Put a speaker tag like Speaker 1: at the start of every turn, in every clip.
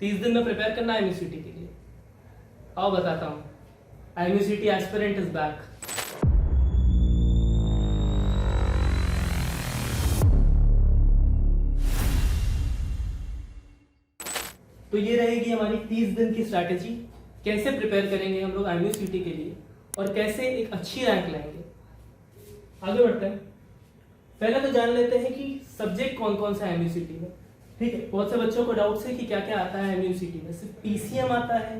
Speaker 1: 30 दिन में प्रिपेयर करना है एमयूसीटी के लिए। आओ बताता हूँ। एमयूसीटी एस्पिरेंट इज बैक। तो ये रहेगी हमारी 30 दिन की स्ट्रैटेजी, कैसे प्रिपेयर करेंगे हम लोग एमयूसीटी के लिए और कैसे एक अच्छी रैंक लाएंगे। आगे बढ़ते हैं। पहले तो जान लेते हैं कि सब्जेक्ट कौन कौन सा है एमयूसीटी में। ठीक है, बहुत से बच्चों को डाउट्स है कि क्या क्या आता है एमयूसीटी में, सिर्फ पीसीएम आता है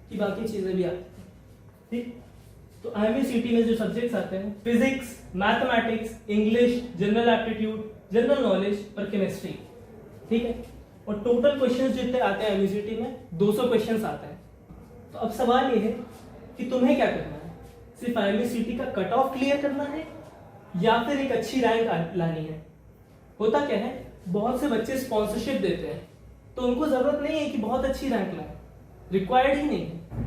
Speaker 1: कि बाकी चीजें भी आती हैं। ठीक, तो एमयूसीटी में जो सब्जेक्ट्स आते हैं physics, mathematics, English, general aptitude, general knowledge और केमिस्ट्री। ठीक है, और टोटल क्वेश्चंस जितने आते हैं एमयूसीटी में 200 क्वेश्चंस आते हैं। तो अब सवाल ये है कि तुम्हें क्या करना है, सिर्फ एमयूसीटी का कट ऑफ क्लियर करना है या फिर एक अच्छी रैंक लानी है। होता क्या है, बहुत से बच्चे स्पॉन्सरशिप देते हैं तो उनको जरूरत नहीं है कि बहुत अच्छी रैंक लाए, रिक्वायर्ड ही नहीं है।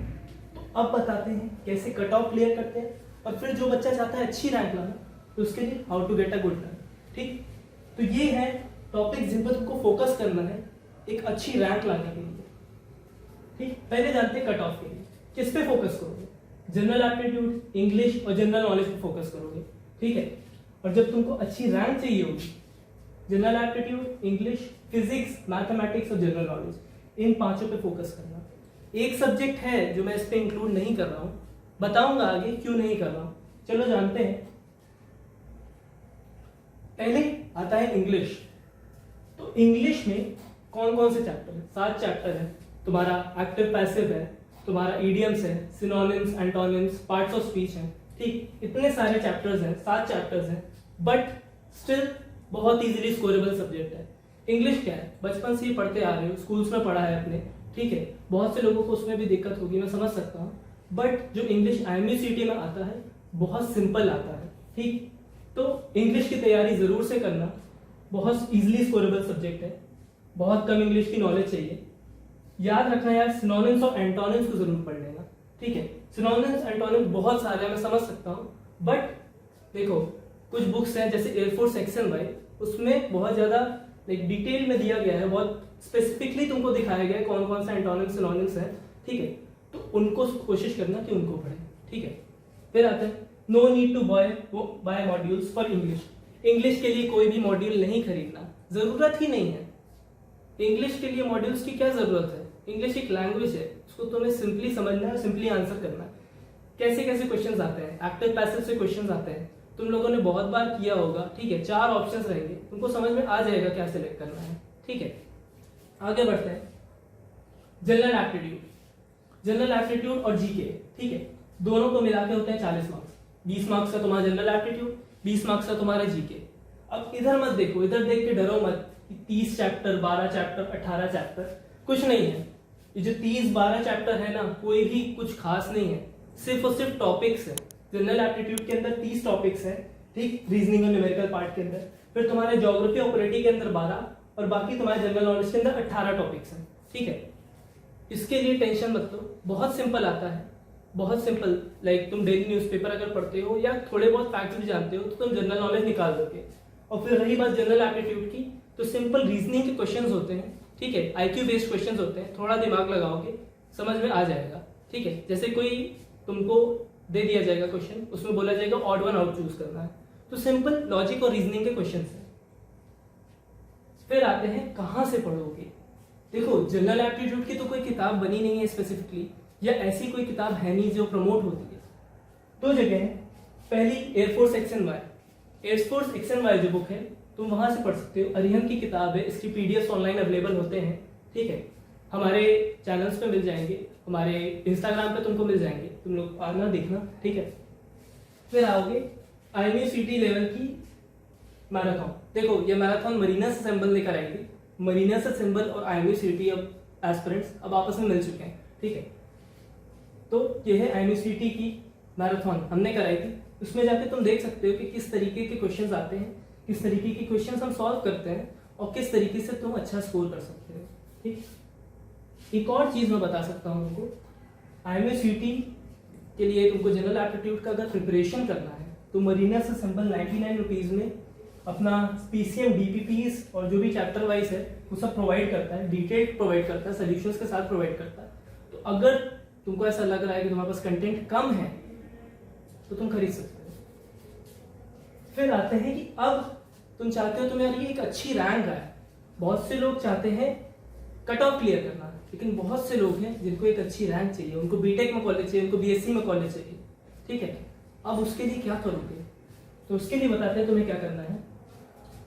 Speaker 1: तो अब बताते हैं कैसे कट ऑफ क्लियर करते हैं और फिर जो बच्चा चाहता है अच्छी रैंक लाना तो उसके लिए how to get a good rank. ठीक, तो ये है टॉपिक जिन पर तुमको फोकस करना है एक अच्छी रैंक लाने के लिए। ठीक, पहले जानते हैं कट ऑफ के लिए किस पे फोकस करोगे। जनरल एप्टीट्यूड, इंग्लिश और जनरल नॉलेज पे फोकस करोगे। ठीक है, और जब तुमको अच्छी रैंक चाहिए होगी general aptitude, English, physics, mathematics और जनरल नॉलेज, इन पांचों पे फोकस करना। एक सब्जेक्ट है जो मैं इस पे इंक्लूड नहीं कर रहा हूं, बताऊंगा आगे क्यों नहीं कर रहा हूं। चलो जानते हैं। पहले आता है इंग्लिश। तो इंग्लिश में कौन कौन से चैप्टर है? 7 चैप्टर है। तुम्हारा एक्टिव पैसिव है, तुम्हारा इडियम्स है, synonyms, antonyms, parts of speech है। ठीक, इतने सारे चैप्टर्स हैं, 7 चैप्टर्स हैं, बट स्टिल बहुत इजीली स्कोरेबल सब्जेक्ट है। इंग्लिश क्या है, बचपन से ही पढ़ते आ रहे हो, स्कूल्स में पढ़ा है अपने। ठीक है, बहुत से लोगों को उसमें भी दिक्कत होगी, मैं समझ सकता हूँ, बट जो इंग्लिश एमयूसीटी में आता है बहुत सिंपल आता है। ठीक, तो इंग्लिश की तैयारी जरूर से करना, बहुत इजीली स्कोरेबल सब्जेक्ट है, बहुत कम इंग्लिश की नॉलेज चाहिए। याद रखना यार, सिनोनिम्स और एंटोनिम्स को जरूर पढ़ लेना। ठीक है, सिनोनिम्स एंटोनिम्स बहुत सारे हैं, मैं समझ सकता हूँ, बट देखो कुछ बुक्स हैं जैसे एयरफोर्स सेक्शन वाई, उसमें बहुत ज्यादा डिटेल में दिया गया है, बहुत स्पेसिफिकली तुमको दिखाया गया है कौन कौन सा एंटोनिम्स सिनोनिम्स है। ठीक है, तो उनको कोशिश करना कि उनको पढ़े। ठीक है, फिर आते हैं no need to buy modules for English. English के लिए कोई भी मॉड्यूल नहीं खरीदना, जरूरत ही नहीं है। इंग्लिश के लिए मॉड्यूल्स की क्या जरूरत है, इंग्लिश एक लैंग्वेज है, उसको तुम्हें सिंपली समझना है, सिंपली आंसर करना है। कैसे कैसे क्वेश्चंस आते हैं, एक्टिव पैसिव से क्वेश्चंस आते हैं, तुम लोगों ने बहुत बार किया होगा। ठीक है, 4 ऑप्शंस रहेंगे, तुमको समझ में आ जाएगा क्या सिलेक्ट करना है। ठीक है, आगे बढ़ते हैं। जनरल एप्टीट्यूड, जनरल एप्टीट्यूड और जीके। ठीक है, दोनों को मिला के होते हैं 40 मार्क्स। 20 मार्क्स का तुम्हारा जनरल एप्टीट्यूड, 20 मार्क्स का तुम्हारा जीके। अब इधर मत देखो, इधर देख के डरो मत 30 चैप्टर, 12 चैप्टर, 18 चैप्टर, कुछ नहीं है। ये जो 30-12 चैप्टर है ना, कोई भी कुछ खास नहीं है, सिर्फ और सिर्फ टॉपिक्स है। जनरल एप्टीट्यूड के अंदर 30 टॉपिक्स है। ठीक, रीजनिंग और न्यूमेरिकल पार्ट के अंदर, फिर तुम्हारे ज्योग्राफी और पॉलिटी के अंदर 12 और बाकी तुम्हारे जनरल नॉलेज के अंदर 18 टॉपिक्स हैं। ठीक है, इसके लिए टेंशन मत लो, बहुत सिंपल आता है, बहुत सिंपल। लाइक तुम डेली न्यूज़पेपर अगर पढ़ते हो या थोड़े बहुत फैक्ट्स भी जानते हो तो तुम जनरल नॉलेज निकाल दोगे। और फिर रही बात जनरल एप्टीट्यूड की, तो सिंपल रीजनिंग के क्वेश्चंस होते हैं। ठीक है, आईक्यू बेस्ड क्वेश्चंस होते हैं, थोड़ा दिमाग लगाओगे समझ में आ जाएगा। ठीक है, जैसे कोई तुमको दे दिया जाएगा क्वेश्चन, उसमें बोला जाएगा ऑड वन आउट चूज करना है, तो सिंपल लॉजिक और रीजनिंग के क्वेश्चंस हैं। फिर आते हैं कहां से पढ़ोगे। देखो, जनरल एप्टीट्यूड की तो कोई किताब बनी नहीं है स्पेसिफिकली, या ऐसी कोई किताब है नहीं जो प्रमोट होती है। 2 जगह है, पहली air force section Y. Air force section Y जो बुक है तुम वहां से पढ़ सकते हो, अरिहंत की किताब है, इसकी पीडीएफ ऑनलाइन अवेलेबल होते हैं। ठीक है, हमारे चैनल्स पे मिल जाएंगे, हमारे इंस्टाग्राम पे तुमको मिल जाएंगे, तुम लोग आना देखना। ठीक है, फिर आओगे एमयूसीटी लेवल की मैराथन। देखो, ये मैराथन मरीनस असेंबल लेकर आएगी। मरीनस असेंबल और एमयूसीटी अब एस्पिरेंट्स अब आपस में मिल चुके हैं। ठीक है, तो ये है एमयूसीटी की मैराथन हमने कराई थी। उसमें जाके तुम देख सकते हो कि किस तरीके के क्वेश्चंस आते हैं, किस तरीके के क्वेश्चंस हम सॉल्व करते हैं और किस तरीके से तुम अच्छा स्कोर कर सकते हो। ठीक, एक और चीज मैं बता सकता हूँ तुमको, एमयूसीटी के लिए तुमको जनरल एप्टीट्यूड का अगर प्रिपरेशन करना है तो मरीनस असेंबल 99 रुपीज में अपना पीसीएम डीपीपीस और जो भी चैप्टर वाइज है वो सब प्रोवाइड करता है, डिटेल प्रोवाइड करता है, सोल्यूशंस के साथ प्रोवाइड करता है। तो अगर तुमको ऐसा लग रहा है कि तुम्हारे पास कंटेंट कम है तो तुम खरीद सकते हो। फिर आते हैं कि अब तुम चाहते हो तुम्हारी एक अच्छी रैंक आए। बहुत से लोग चाहते हैं कट ऑफ क्लियर करना, लेकिन बहुत से लोग हैं जिनको एक अच्छी रैंक चाहिए, उनको बीटेक में कॉलेज चाहिए, उनको बीएससी में कॉलेज चाहिए, ठीक है। अब उसके लिए क्या करोगे? तो उसके लिए बताते हैं तुम्हें क्या करना है।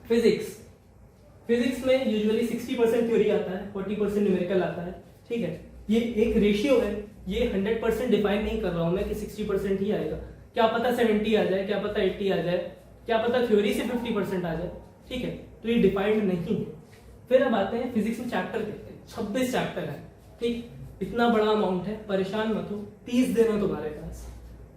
Speaker 1: फिजिक्स में यूजुअली 60% थ्योरी आता है, 40% न्यूमेरिकल आता है, ठीक है। ये एक रेशियो है, ये 100% डिफाइन नहीं कर रहा हूं मैं कि 60% ही आएगा, क्या पता 70 आ जाए, क्या पता 80 आ जाए, क्या पता थ्योरी से 50% आ जाए, ठीक है। तो ये डिफाइंड नहीं है। फिर अब आते हैं फिजिक्स में चैप्टर देखते हैं, 26 चैप्टर है, ठीक। इतना बड़ा अमाउंट है, परेशान मत हो, 30 दिन है तुम्हारे पास।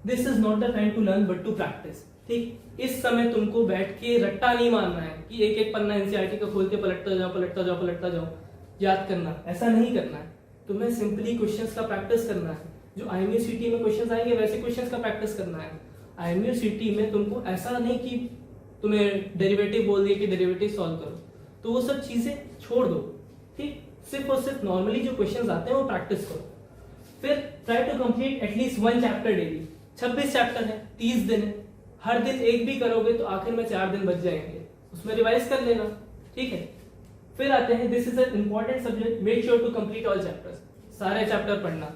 Speaker 1: This is not the time to learn but to practise, ठीक। इस समय तुमको बैठ के रट्टा नहीं मारना है कि एक एक पन्ना एनसीईआरटी का खोल के पलटता जाओ याद करना, ऐसा नहीं करना है। तुम्हें सिंपली क्वेश्चंस का प्रैक्टिस करना है। जो आईएमयूसीटी में क्वेश्चंस आएंगे वैसे क्वेश्चंस का प्रैक्टिस करना है। आईएमयूसीटी में तुमको ऐसा नहीं कि तुम्हें डेरिवेटिव बोल दिया कि डेरिवेटिव सॉल्व करो, तो वो सब चीजें छोड़ दो, ठीक। सिर्फ और सिर्फ नॉर्मली जो क्वेश्चंस आते हैं वो प्रैक्टिस करो। फिर try to complete at least 1 chapter daily. 26 chapter है, 30 दिन है, हर दिन एक भी करोगे तो आखिर में 4 दिन बच जाएंगे, उसमें रिवाइज कर लेना, ठीक है। फिर आते हैं this is an important subject, make sure to complete all chapters. सारे चैप्टर पढ़ना।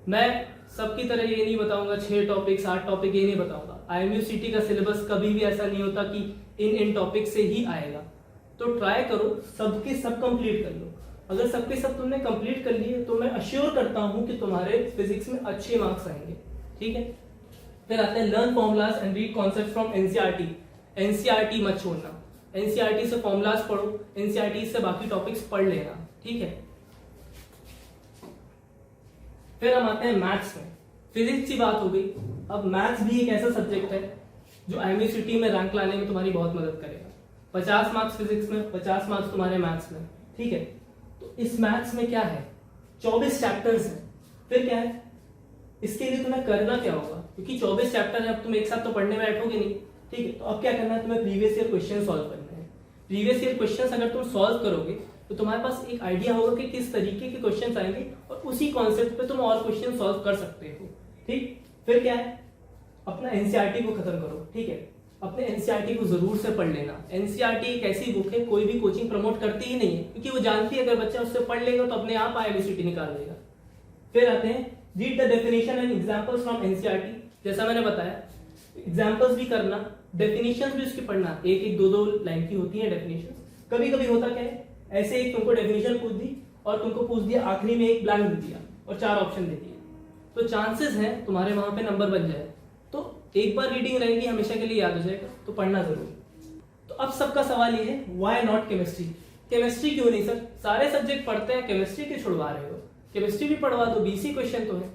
Speaker 1: मैं सबकी तरह ये नहीं बताऊंगा 6 टॉपिक 7 टॉपिक, ये नहीं बताऊंगा। आईएमयूसीटी का सिलेबस कभी भी ऐसा नहीं होता कि इन टॉपिक से ही आएगा। तो ट्राई करो सबके सब कंप्लीट कर लो। अगर सबके सब तुमने कंप्लीट कर लिए तो मैं अश्योर करता हूं कि तुम्हारे फिजिक्स में अच्छे मार्क्स आएंगे, ठीक है। फिर आते हैं learn formulas and read concept from NCERT. NCERT मत छोड़ना, एनसीईआरटी से फॉर्मूलाज पढ़ो, एनसीईआरटी से बाकी टॉपिक्स पढ़ लेना, ठीक है। फिर हम आते हैं मैथ्स में। फिजिक्स की बात हो गई, अब मैथ्स भी एक ऐसा सब्जेक्ट है जो आईएमयूसीटी में रैंक लाने में तुम्हारी बहुत मदद करेगा। 50 मार्क्स फिजिक्स में, 50 मार्क्स तुम्हारे मैथ्स में, ठीक है। तो इस मैथ्स में क्या है, 24 चैप्टर्स हैं। फिर क्या है, इसके लिए तुम्हें करना क्या होगा, क्योंकि 24 चैप्टर है, अब तुम एक साथ तो पढ़ने में बैठोगे नहीं, ठीक है। तो अब क्या करना है, तुम्हें प्रीवियस ईयर क्वेश्चन सॉल्व करने हैं। प्रीवियस ईयर क्वेश्चन अगर तुम सॉल्व करोगे तो तुम्हारे पास एक आइडिया होगा कि किस तरीके के क्वेश्चन आएंगे और उसी कॉन्सेप्ट पे तुम और क्वेश्चन सॉल्व कर सकते हो, ठीक। फिर क्या है, अपना एनसीईआरटी को खत्म करो, ठीक है। अपने एनसीईआरटी को जरूर से पढ़ लेना। एनसीईआरटी एक ऐसी बुक है, कोई भी कोचिंग प्रमोट करती ही नहीं है, क्योंकि वो जानती है अगर बच्चा उससे पढ़ लेगा तो अपने आप आईएमयूसीटी निकाल देगा। फिर आते हैं read the definition and examples from NCERT. जैसा मैंने बताया, एग्जांपल्स भी करना, डेफिनेशंस भी उसकी पढ़ना। एक एक 2-2 लाइन की होती है डेफिनेशंस। कभी कभी होता क्या है, ऐसे एक तुमको डेफिनेशन पूछ दी और तुमको पूछ दिया आखिरी में एक ब्लैंक दे दिया और 4 ऑप्शन दे दिए, तो चांसेस है तुम्हारे वहां पे नंबर बन जाए। तो एक बार रीडिंग रहेगी, हमेशा के लिए याद हो जाएगा, तो पढ़ना जरूर। तो अब सबका सवाल ये है, व्हाई नॉट केमिस्ट्री? केमिस्ट्री क्यों नहीं सर, सारे सब्जेक्ट पढ़ते हैं, केमिस्ट्री क्यों छुड़वा रहे हो? केमिस्ट्री भी पढ़वा दो, 20 ही क्वेश्चन तो है।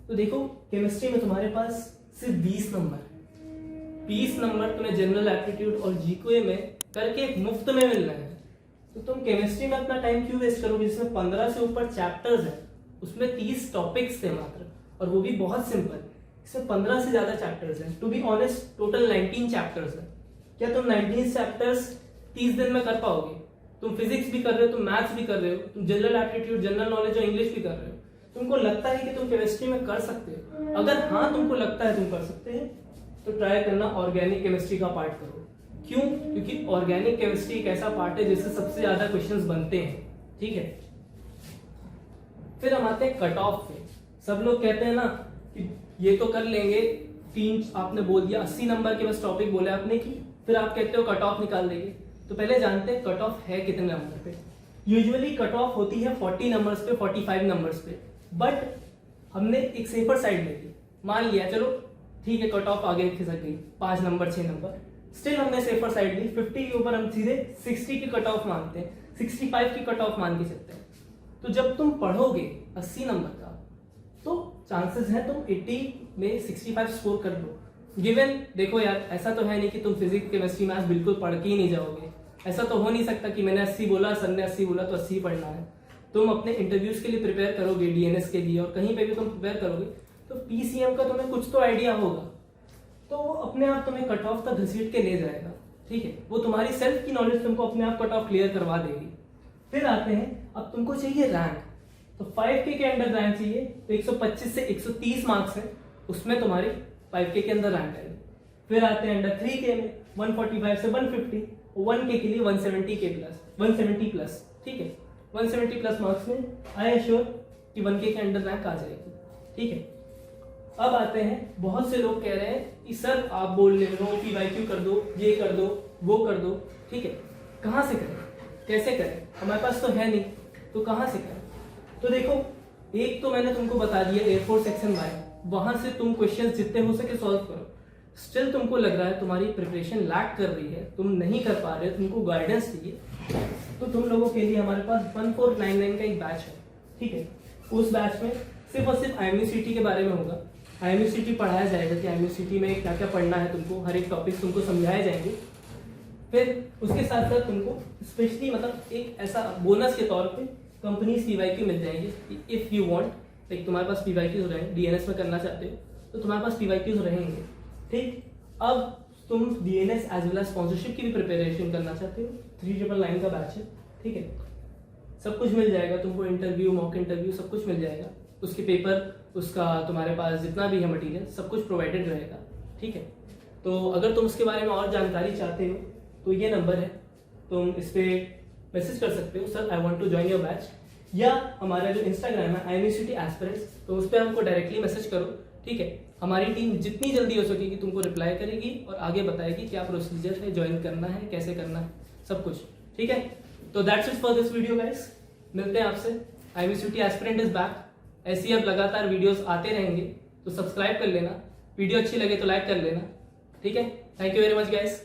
Speaker 1: तो देखो, केमिस्ट्री में तुम्हारे पास सिर्फ 20 नंबर है। 20 नंबर तुम्हें जनरल एप्टीट्यूड और जीके में करके मुफ्त में मिल रहे हैं। तो तुम केमिस्ट्री में अपना टाइम क्यों वेस्ट करोगे, जिसमें 15 से ऊपर चैप्टर्स हैं, उसमें 30 टॉपिक्स थे मात्र, और वो भी बहुत सिंपल। इसमें 15 से ज्यादा चैप्टर्स हैं। To be honest, total 19 chapters हैं। क्या तुम 19 चैप्टर्स 30 दिन में कर पाओगे? तुम फिजिक्स भी कर रहे हो, तुम मैथ्स भी कर रहे हो, तुम जनरल एप्टीट्यूड, जनरल नॉलेज और इंग्लिश भी कर रहे हो। तुमको लगता है कि तुम केमिस्ट्री में कर सकते हो? अगर हाँ तुमको लगता है तुम कर सकते हैं, तो ट्राई करना ऑर्गेनिक केमिस्ट्री का पार्ट करो। क्यों? क्योंकि ऑर्गेनिक केमिस्ट्री एक ऐसा पार्ट है जिससे सबसे ज्यादा क्वेश्चंस बनते हैं, ठीक है। फिर हम आते हैं कट ऑफ पे। सब लोग कहते हैं ना कि ये तो कर लेंगे, 3 आपने बोल दिया, 80 नंबर के बस टॉपिक बोले आपने की, फिर आप कहते हो कट ऑफ निकाल देंगे। तो पहले जानते हैं कट ऑफ है कितने नंबर पे। यूजुअली कट ऑफ होती है 40 नंबर्स पे, 45 नंबर्स पे, बट हमने एक सेफर साइड ले ली। मान लिया चलो ठीक है, कट ऑफ आगे खिसक गई 5 नंबर 6 नंबर, स्टिल हमने सेफर साइड ली। 50 के ऊपर हम सीधे 60 की कट ऑफ मानते हैं, 65 की कट ऑफ मान के चलते हैं। तो जब तुम पढ़ोगे 80 नंबर का, तो चांसेस है तुम 80 में 65 स्कोर कर लो। गिवन देखो यार, ऐसा तो है नहीं कि तुम फिजिक्स केमिस्ट्री मैथ्स बिल्कुल पढ़ के ही नहीं जाओगे। ऐसा तो हो नहीं सकता कि मैंने 80 बोला, सर ने 80 बोला तो 80 पढ़ना है। तुम अपने इंटरव्यूज के लिए प्रिपेयर करोगे, डीएनएस के लिए और कहीं पे भी तुम प्रिपेयर करोगे, तो पीसीएम का तुम्हें कुछ तो आइडिया होगा, तो वो अपने आप तुम्हें कट ऑफ तक घसीट के ले जाएगा, ठीक है, वो तुम्हारी सेल्फ की नॉलेज तुमको अपने आप कट ऑफ क्लियर करवा देगी। फिर आते हैं, अब तुमको चाहिए रैंक, तो 5K के अंडर रैंक चाहिए, तो 125 से 130 मार्क्स है, उसमें तुम्हारी 5K के अंदर रैंक आएगी। फिर आते हैं अंडर 3K में 145 से 150, 1K के लिए 170 प्लस, ठीक है, 170 प्लस मार्क्स में आई एश्योर कि 1K के अंडर रैंक आ जाएगी, ठीक है। अब आते हैं, बहुत से लोग कह रहे हैं कि सर आप बोल रहे हो PYQ कर दो, ये कर दो, वो कर दो, ठीक है, कहाँ से करें, कैसे करें, हमारे पास तो है नहीं, तो कहाँ से करें? तो देखो, एक तो मैंने तुमको बता दिया एयरफोर्स सेक्शन वाई, वहां से तुम क्वेश्चन जितने हो सके सॉल्व करो। स्टिल तुमको लग रहा है तुम्हारी प्रिपरेशन लैक कर रही है, तुम नहीं कर पा रहे, तुमको गाइडेंस चाहिए, तो तुम लोगों के लिए हमारे पास 1499 का एक बैच है, ठीक है। उस बैच में सिर्फ और सिर्फ IMUCT के बारे में होगा, IMUCT पढ़ाया जाएगा कि IMUCT में क्या क्या पढ़ना है तुमको, हर एक टॉपिक तुमको समझाए जाएंगे। फिर उसके साथ साथ तुमको स्पेशली मतलब एक ऐसा बोनस के तौर पे कंपनीज PYQ मिल जाएंगे इफ यू वांट, लाइक तुम्हारे पास PYQs रहेंगे, DNS में करना चाहते हो तो तुम्हारे पास PYQs रहेंगे, ठीक। अब तुम DNS as well as sponsorship की भी प्रिपरेशन करना चाहते हो, 3999 का बैच है, ठीक है, सब कुछ मिल जाएगा तुमको, इंटरव्यू, मॉक इंटरव्यू, सब कुछ मिल जाएगा, उसके पेपर, उसका तुम्हारे पास जितना भी है मटेरियल सब कुछ प्रोवाइडेड रहेगा, ठीक है। तो अगर तुम उसके बारे में और जानकारी चाहते हो तो ये नंबर है, तुम इस पे मैसेज कर सकते हो, sir I want to join your batch, या हमारा जो इंस्टाग्राम है IMUCT एस्पिरेंट्स, तो उस पर हमको डायरेक्टली मैसेज करो, ठीक है। हमारी टीम जितनी जल्दी हो सकेगी तुमको रिप्लाई करेगी और आगे बताएगी क्या प्रोसीजर है, ज्वाइन करना है, कैसे करना है, सब कुछ, ठीक है। तो that's it for this video guys, मिलते हैं आपसे। IMUCT एस्पिरेंट इज बैक, ऐसी अब लगातार वीडियोस आते रहेंगे, तो सब्सक्राइब कर लेना, वीडियो अच्छी लगे तो लाइक कर लेना, ठीक है। Thank you very much guys.